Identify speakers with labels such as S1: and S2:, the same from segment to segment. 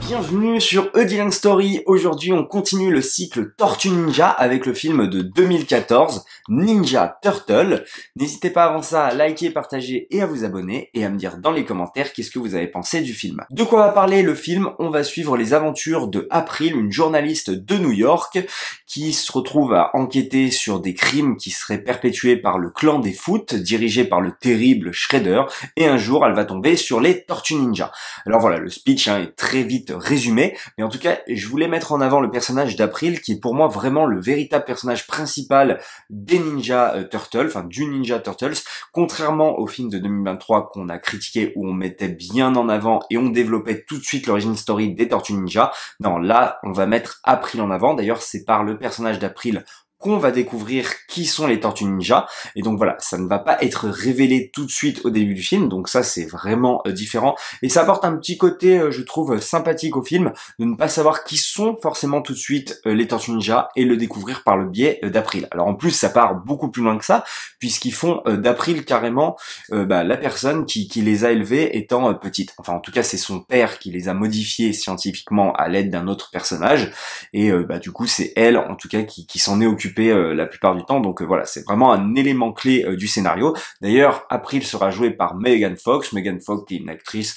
S1: Bienvenue sur Eudylang Story. Aujourd'hui, on continue le cycle Tortue Ninja avec le film de 2014, Ninja Turtle. N'hésitez pas avant ça à liker, partager et à vous abonner et à me dire dans les commentaires qu'est-ce que vous avez pensé du film. De quoi va parler le film? On va suivre les aventures de April, une journaliste de New York qui se retrouve à enquêter sur des crimes qui seraient perpétués par le clan des Foot, dirigé par le terrible Shredder, et un jour, elle va tomber sur les Tortues Ninja. Alors voilà, le speech est très vite résumé, mais en tout cas, je voulais mettre en avant le personnage d'April, qui est pour moi vraiment le véritable personnage principal des Ninja Turtles, enfin du Ninja Turtles, contrairement au film de 2023 qu'on a critiqué, où on mettait bien en avant et on développait tout de suite l'origin story des Tortues Ninja. Non, là, on va mettre April en avant. D'ailleurs, c'est par le personnage d'April qu'on va découvrir qui sont les Tortues Ninja, et donc voilà, ça ne va pas être révélé tout de suite au début du film, donc ça c'est vraiment différent, et ça apporte un petit côté, je trouve, sympathique au film, de ne pas savoir qui sont forcément tout de suite les Tortues Ninja, et le découvrir par le biais d'April. Alors en plus, ça part beaucoup plus loin que ça, puisqu'ils font d'April carrément la personne qui les a élevés étant petite. Enfin en tout cas, c'est son père qui les a modifiés scientifiquement à l'aide d'un autre personnage, et du coup c'est elle, en tout cas, qui s'en est occupée la plupart du temps, donc voilà, c'est vraiment un élément clé du scénario. D'ailleurs, April sera jouée par Megan Fox qui est une actrice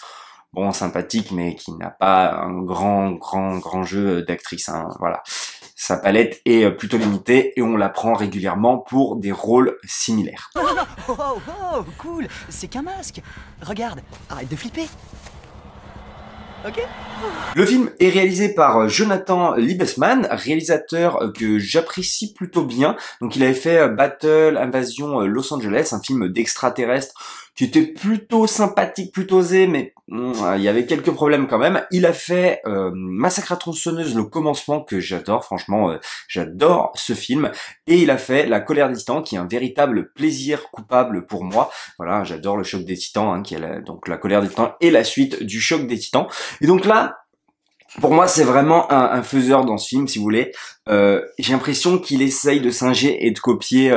S1: bon sympathique, mais qui n'a pas un grand jeu d'actrice, hein, voilà. Sa palette est plutôt limitée et on la prend régulièrement pour des rôles similaires.
S2: Oh, cool, c'est qu'un masque. Regarde, arrête de flipper. Ok.
S1: Le film est réalisé par Jonathan Liebesman, réalisateur que j'apprécie plutôt bien. Donc il avait fait Battle Invasion Los Angeles, un film d'extraterrestres qui était plutôt sympathique, plutôt osé, mais il y avait quelques problèmes quand même. Il a fait Massacre à tronçonneuse, le commencement, que j'adore, franchement, j'adore ce film. Et il a fait La colère des titans, qui est un véritable plaisir coupable pour moi. Voilà, j'adore le choc des titans, hein, qui est donc La colère des titans et la suite du choc des titans. Et donc là, pour moi, c'est vraiment un faiseur dans ce film, si vous voulez. J'ai l'impression qu'il essaye de singer et de copier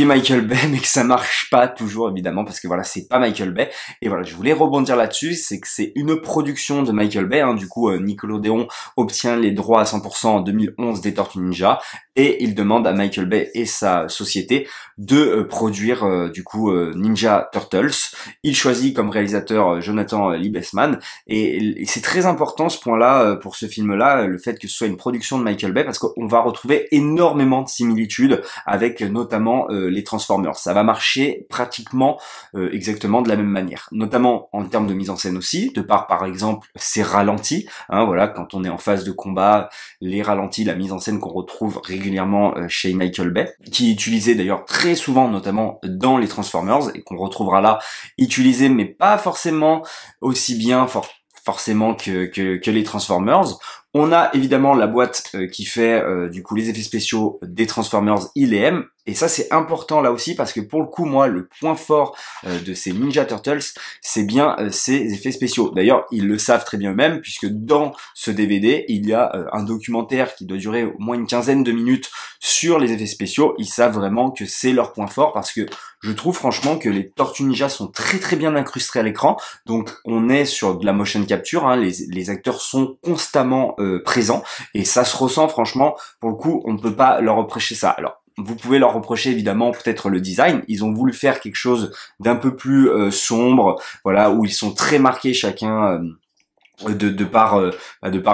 S1: Michael Bay, mais que ça marche pas toujours, évidemment, parce que voilà, c'est pas Michael Bay. Et voilà, je voulais rebondir là-dessus, c'est que c'est une production de Michael Bay, hein. Du coup, Nickelodeon obtient les droits à 100% en 2011 des Tortues Ninja, et il demande à Michael Bay et sa société de produire Ninja Turtles. Il choisit comme réalisateur Jonathan Liebesman, et c'est très important ce point-là pour ce film-là, le fait que ce soit une production de Michael Bay, parce qu'on va retrouver énormément de similitudes avec notamment les Transformers. Ça va marcher pratiquement exactement de la même manière, notamment en termes de mise en scène aussi, de par exemple ces ralentis, hein, voilà, quand on est en phase de combat, les ralentis, la mise en scène qu'on retrouve régulièrement chez Michael Bay, qui est utilisé d'ailleurs très souvent, notamment dans les Transformers, et qu'on retrouvera là utilisé, mais pas forcément aussi bien forcément que les Transformers. On a évidemment la boîte qui fait les effets spéciaux des Transformers ILM, et ça c'est important là aussi, parce que pour le coup, moi, le point fort de ces Ninja Turtles, c'est bien ces effets spéciaux. D'ailleurs, ils le savent très bien eux-mêmes, puisque dans ce DVD, il y a un documentaire qui doit durer au moins une quinzaine de minutes sur les effets spéciaux. Ils savent vraiment que c'est leur point fort, parce que je trouve franchement que les Tortues Ninja sont très bien incrustés à l'écran. Donc on est sur de la motion capture, hein, les acteurs sont constamment présents, et ça se ressent franchement. Pour le coup, on ne peut pas leur reprocher ça. Alors, vous pouvez leur reprocher évidemment peut-être le design. Ils ont voulu faire quelque chose d'un peu plus sombre, voilà, où ils sont très marqués chacun de par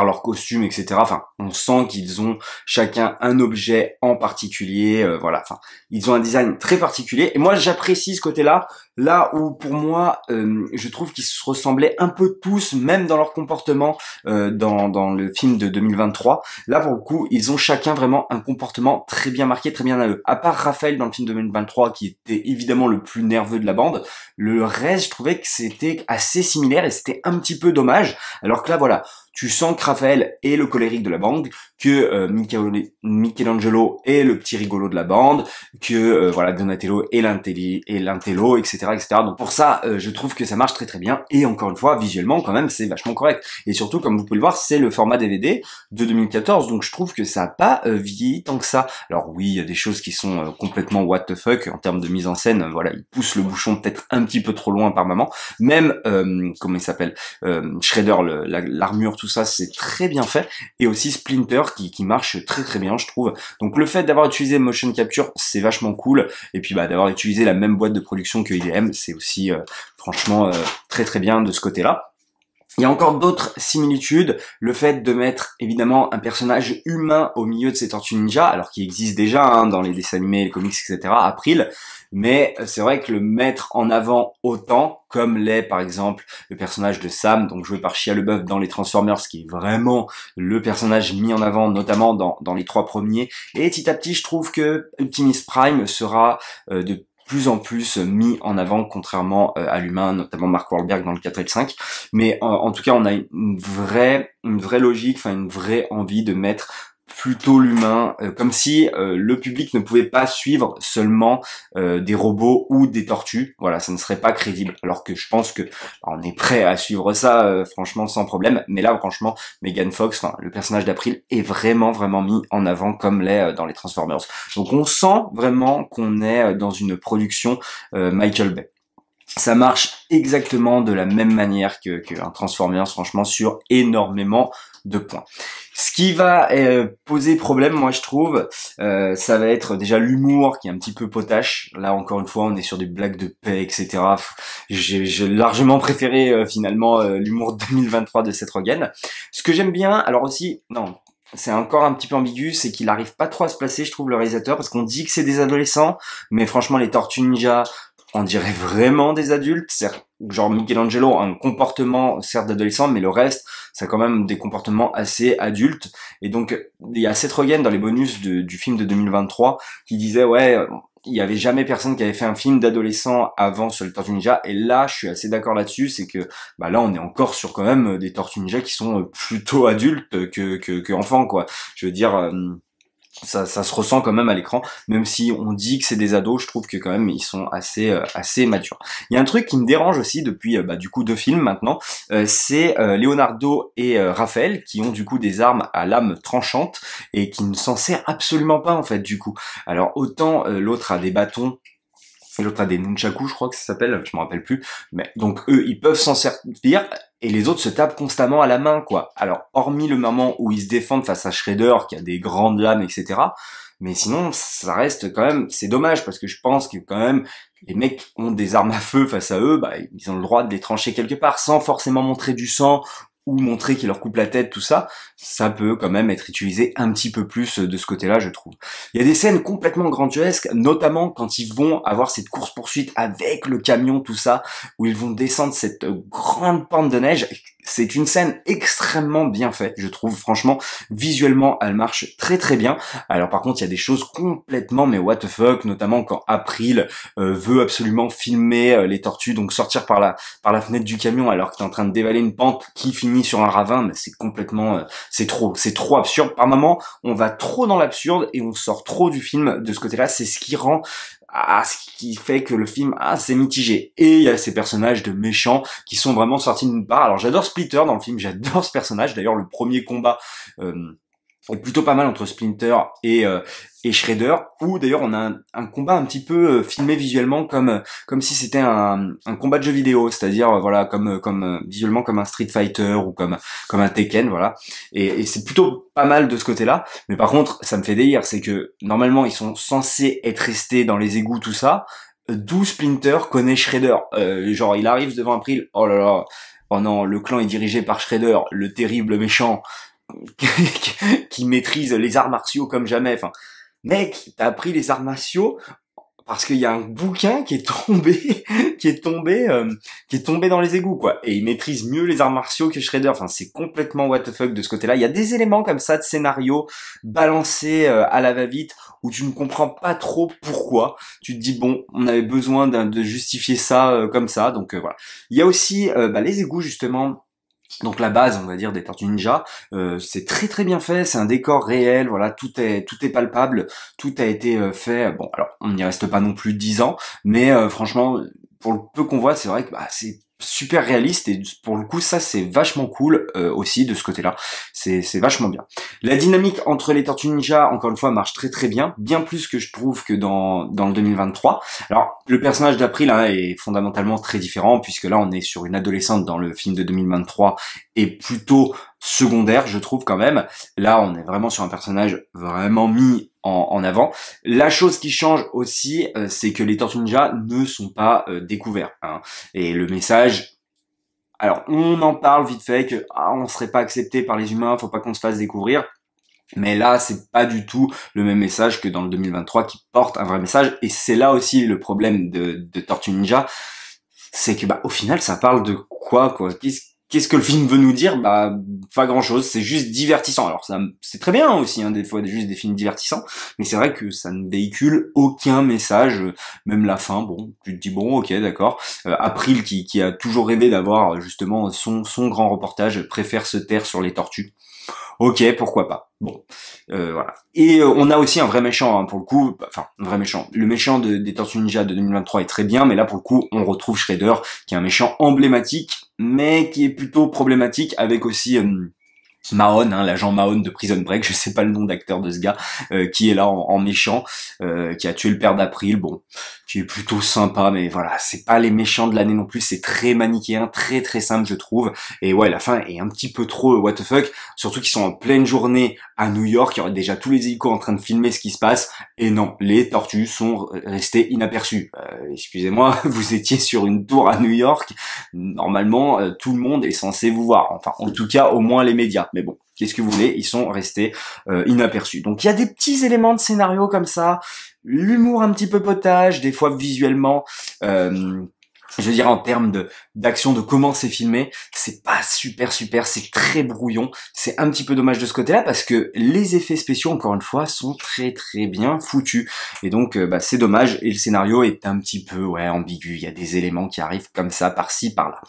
S1: leur costume, etc. Enfin, on sent qu'ils ont chacun un objet en particulier, voilà. Enfin, ils ont un design très particulier, et moi j'apprécie ce côté-là, là où pour moi je trouve qu'ils se ressemblaient un peu tous, même dans leur comportement dans le film de 2023. Là pour le coup, ils ont chacun vraiment un comportement très bien marqué, très bien à eux. À part Raphaël dans le film de 2023, qui était évidemment le plus nerveux de la bande, le reste, je trouvais que c'était assez similaire, et c'était un petit peu dommage. Alors que là, voilà, tu sens que Raphaël est le colérique de la bande, que Michelangelo est le petit rigolo de la bande, que voilà, Donatello est l'intello, etc. Donc pour ça, je trouve que ça marche très très bien, et encore une fois, visuellement quand même, c'est vachement correct. Et surtout, comme vous pouvez le voir, c'est le format DVD de 2014, donc je trouve que ça a pas vieilli tant que ça. Alors oui, il y a des choses qui sont complètement what the fuck en termes de mise en scène, voilà, il pousse le bouchon peut-être un petit peu trop loin par moment, même, comment il s'appelle, Shredder, l'armure, tout ça, c'est très bien fait, et aussi Splinter qui marche très très bien, je trouve. Donc le fait d'avoir utilisé motion capture, c'est vachement cool, et puis d'avoir utilisé la même boîte de production que ILM, c'est aussi franchement très très bien de ce côté-là. Il y a encore d'autres similitudes, le fait de mettre évidemment un personnage humain au milieu de ces Tortues Ninja, alors qu'il existe déjà dans les dessins animés, les comics, etc., April, mais c'est vrai que le mettre en avant autant, comme l'est par exemple le personnage de Sam, donc joué par Shia LaBeouf dans les Transformers, qui est vraiment le personnage mis en avant, notamment dans les 3 premiers, et petit à petit je trouve que Optimus Prime sera de plus en plus mis en avant, contrairement à l'humain, notamment Mark Wahlberg dans le 4 et le 5. Mais en tout cas, on a une vraie logique, enfin une vraie envie de mettre plutôt l'humain, comme si le public ne pouvait pas suivre seulement des robots ou des tortues. Voilà, ça ne serait pas crédible. Alors que je pense que on est prêt à suivre ça, franchement, sans problème. Mais là, franchement, Megan Fox, enfin le personnage d'April, est vraiment mis en avant comme l'est dans les Transformers. Donc on sent vraiment qu'on est dans une production Michael Bay. Ça marche exactement de la même manière que un Transformers, franchement, sur énormément de points. Ce qui va poser problème, moi je trouve, ça va être déjà l'humour qui est un petit peu potache. Là encore une fois, on est sur des blagues de paix, etc. J'ai largement préféré finalement l'humour 2023 de Seth Rogen. Ce que j'aime bien, alors aussi, non, c'est encore un petit peu ambigu, c'est qu'il arrive pas trop à se placer, je trouve, le réalisateur, parce qu'on dit que c'est des adolescents, mais franchement, les Tortues Ninja, on dirait vraiment des adultes, genre Michelangelo a un comportement certes d'adolescent, mais le reste, ça a quand même des comportements assez adultes. Et donc, il y a Seth Rogen dans les bonus du film de 2023 qui disait, ouais, il y avait jamais personne qui avait fait un film d'adolescent avant sur les Tortues Ninja, et là, je suis assez d'accord là-dessus, c'est que, là, on est encore sur quand même des Tortues Ninja qui sont plutôt adultes que enfants, quoi. Je veux dire, ça se ressent quand même à l'écran, même si on dit que c'est des ados, je trouve que quand même ils sont assez matures. Il y a un truc qui me dérange aussi depuis du coup 2 films maintenant, c'est Leonardo et Raphaël qui ont du coup des armes à lame tranchante et qui ne s'en sert absolument pas en fait du coup. Alors autant l'autre a des bâtons et l'autre a des nunchaku, je crois que ça s'appelle, je me rappelle plus, mais donc eux ils peuvent s'en servir, et les autres se tapent constamment à la main, quoi. Alors, hormis le moment où ils se défendent face à Shredder, qui a des grandes lames, etc., mais sinon, ça reste quand même, c'est dommage, parce que je pense que quand même, les mecs ont des armes à feu face à eux, ils ont le droit de les trancher quelque part, sans forcément montrer du sang, ou montrer qu'ils leur coupent la tête, tout ça, ça peut quand même être utilisé un petit peu plus de ce côté-là, je trouve. Il y a des scènes complètement grandiosques, notamment quand ils vont avoir cette course-poursuite avec le camion, tout ça, où ils vont descendre cette grande pente de neige. C'est une scène extrêmement bien faite, je trouve, franchement, visuellement, elle marche très très bien. Alors par contre, il y a des choses complètement, mais what the fuck, notamment quand April veut absolument filmer les tortues, donc sortir par la fenêtre du camion alors que t'es en train de dévaler une pente qui finit sur un ravin, mais c'est complètement, c'est trop absurde. Par moments, on va trop dans l'absurde et on sort trop du film de ce côté-là, c'est ce qui fait que le film c'est mitigé. Et il y a ces personnages de méchants qui sont vraiment sortis de nulle part. Alors j'adore Splitter dans le film, j'adore ce personnage. D'ailleurs le premier combat est plutôt pas mal entre Splinter et Shredder, où d'ailleurs on a un combat un petit peu filmé visuellement comme si c'était un combat de jeu vidéo, c'est-à-dire voilà comme visuellement comme un Street Fighter ou comme un Tekken, voilà. Et c'est plutôt pas mal de ce côté-là. Mais par contre, ça me fait délire, c'est que normalement ils sont censés être restés dans les égouts, tout ça. D'où Splinter connaît Shredder. Genre il arrive devant April, oh là là, oh non, le clan est dirigé par Shredder, le terrible méchant qui maîtrise les arts martiaux comme jamais. Enfin, mec, t'as appris les arts martiaux parce qu'il y a un bouquin qui est tombé, qui est tombé dans les égouts, quoi. Et il maîtrise mieux les arts martiaux que Shredder. Enfin, c'est complètement what the fuck de ce côté-là. Il y a des éléments comme ça de scénario balancés à la va-vite où tu ne comprends pas trop pourquoi. Tu te dis bon, on avait besoin de justifier ça comme ça, donc voilà. Il y a aussi les égouts justement. Donc la base, on va dire, des Tortues Ninja, c'est très très bien fait, c'est un décor réel, voilà, tout est palpable, tout a été fait. Bon, alors on n'y reste pas non plus 10 ans, mais franchement, pour le peu qu'on voit, c'est vrai que bah, c'est super réaliste et pour le coup ça c'est vachement cool aussi de ce côté-là, c'est vachement bien. La dynamique entre les Tortues Ninja, encore une fois, marche très très bien plus que je trouve que dans le 2023. Alors le personnage d'April hein, est fondamentalement très différent puisque là on est sur une adolescente dans le film de 2023 et plutôt secondaire je trouve quand même. Là on est vraiment sur un personnage vraiment mis en avant. La chose qui change aussi, c'est que les Tortues Ninja ne sont pas découverts. Hein. Et le message, alors on en parle vite fait que on serait pas accepté par les humains, faut pas qu'on se fasse découvrir. Mais là, c'est pas du tout le même message que dans le 2023 qui porte un vrai message. Et c'est là aussi le problème de Tortues Ninja, c'est que bah au final, ça parle de quoi. Qu'est-ce que le film veut nous dire? Bah, pas grand-chose, c'est juste divertissant. Alors ça, c'est très bien aussi, hein, des fois, juste des films divertissants, mais c'est vrai que ça ne véhicule aucun message, même la fin, bon, tu te dis, bon, ok, d'accord. April, qui a toujours rêvé d'avoir, justement, son grand reportage, préfère se taire sur les tortues. Ok, pourquoi pas. Bon, voilà. Et on a aussi un vrai méchant, hein, pour le coup, enfin, un vrai méchant. Le méchant des Tortues Ninja de 2023 est très bien, mais là, pour le coup, on retrouve Shredder, qui est un méchant emblématique, mais qui est plutôt problématique avec aussi Mahon, hein, l'agent Mahon de Prison Break, je sais pas le nom d'acteur de ce gars, qui est là en méchant, qui a tué le père d'April, bon, qui est plutôt sympa, mais voilà, c'est pas les méchants de l'année non plus, c'est très manichéen, très très simple je trouve, et ouais, la fin est un petit peu trop what the fuck, surtout qu'ils sont en pleine journée à New York, il y aurait déjà tous les hélicos en train de filmer ce qui se passe, et non, les tortues sont restées inaperçues. Excusez-moi, vous étiez sur une tour à New York, normalement tout le monde est censé vous voir, enfin en tout cas au moins les médias. Mais bon, qu'est-ce que vous voulez, ils sont restés inaperçus. Donc il y a des petits éléments de scénario comme ça, l'humour un petit peu potage, des fois visuellement, je veux dire en termes d'action, de comment c'est filmé, c'est pas super, c'est très brouillon, c'est un petit peu dommage de ce côté-là parce que les effets spéciaux, encore une fois, sont très très bien foutus. Et donc bah, c'est dommage, et le scénario est un petit peu ambigu, il y a des éléments qui arrivent comme ça, par-ci, par-là.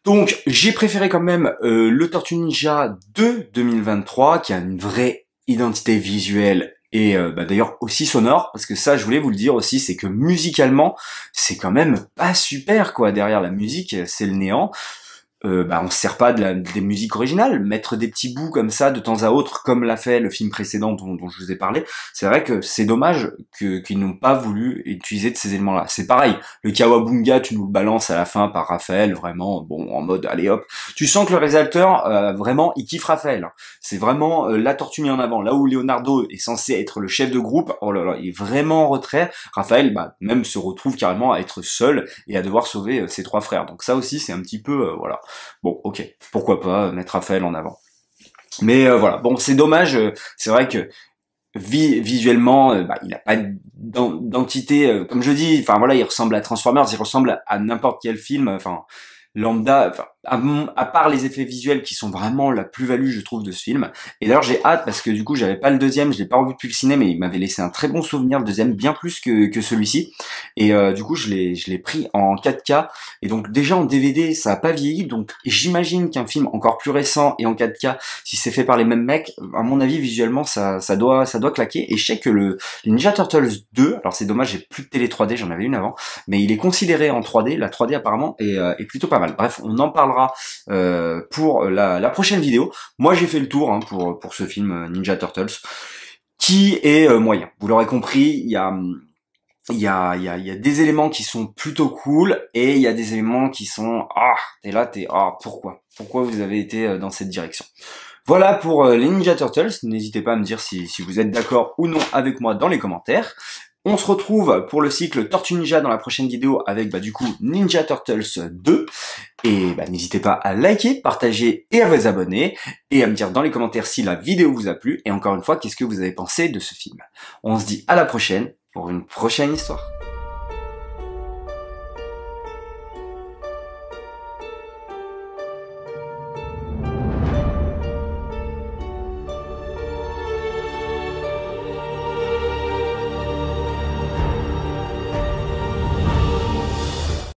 S1: Donc j'ai préféré quand même le Tortue Ninja de 2023 qui a une vraie identité visuelle et bah, d'ailleurs aussi sonore, parce que ça je voulais vous le dire aussi, c'est que musicalement c'est quand même pas super quoi, derrière la musique c'est le néant. Bah on se sert pas des musiques originales, mettre des petits bouts comme ça de temps à autre, comme l'a fait le film précédent dont je vous ai parlé, c'est vrai que c'est dommage qu'ils n'ont pas voulu utiliser de ces éléments-là. C'est pareil, le Kawabunga, tu nous le balances à la fin par Raphaël, vraiment, bon, en mode, allez hop, tu sens que le réalisateur, vraiment, il kiffe Raphaël. C'est vraiment la tortue mise en avant. Là où Leonardo est censé être le chef de groupe, oh là là, il est vraiment en retrait. Raphaël, bah, même se retrouve carrément à être seul et à devoir sauver ses trois frères. Donc ça aussi, c'est un petit peu, voilà. Bon, ok, pourquoi pas mettre Raphaël en avant. Mais voilà, bon, c'est dommage, c'est vrai que visuellement, bah, il a pas d'entité, comme je dis, enfin voilà, il ressemble à Transformers, il ressemble à n'importe quel film, enfin, lambda, enfin, à part les effets visuels qui sont vraiment la plus-value je trouve de ce film. Et d'ailleurs j'ai hâte parce que du coup j'avais pas le deuxième, je l'ai pas revu depuis le ciné, mais il m'avait laissé un très bon souvenir, le deuxième, bien plus que celui-ci. Et du coup je l'ai pris en 4K, et donc déjà en DVD ça a pas vieilli, donc j'imagine qu'un film encore plus récent et en 4K, si c'est fait par les mêmes mecs, à mon avis visuellement ça doit claquer. Et je sais que les Ninja Turtles 2, alors c'est dommage j'ai plus de télé 3D, j'en avais une avant, mais il est considéré en 3D, la 3D apparemment est plutôt pas mal. Bref, on en parlera pour la prochaine vidéo. Moi j'ai fait le tour hein, pour ce film Ninja Turtles, qui est moyen. Vous l'aurez compris, il y a des éléments qui sont plutôt cool, et il y a des éléments qui sont pourquoi vous avez été dans cette direction. Voilà pour les Ninja Turtles. N'hésitez pas à me dire si vous êtes d'accord ou non avec moi dans les commentaires. On se retrouve pour le cycle Tortue Ninja dans la prochaine vidéo avec du coup Ninja Turtles 2. Et n'hésitez pas à liker, partager et à vous abonner. Et à me dire dans les commentaires si la vidéo vous a plu. Et encore une fois, qu'est-ce que vous avez pensé de ce film. On se dit à la prochaine pour une prochaine histoire.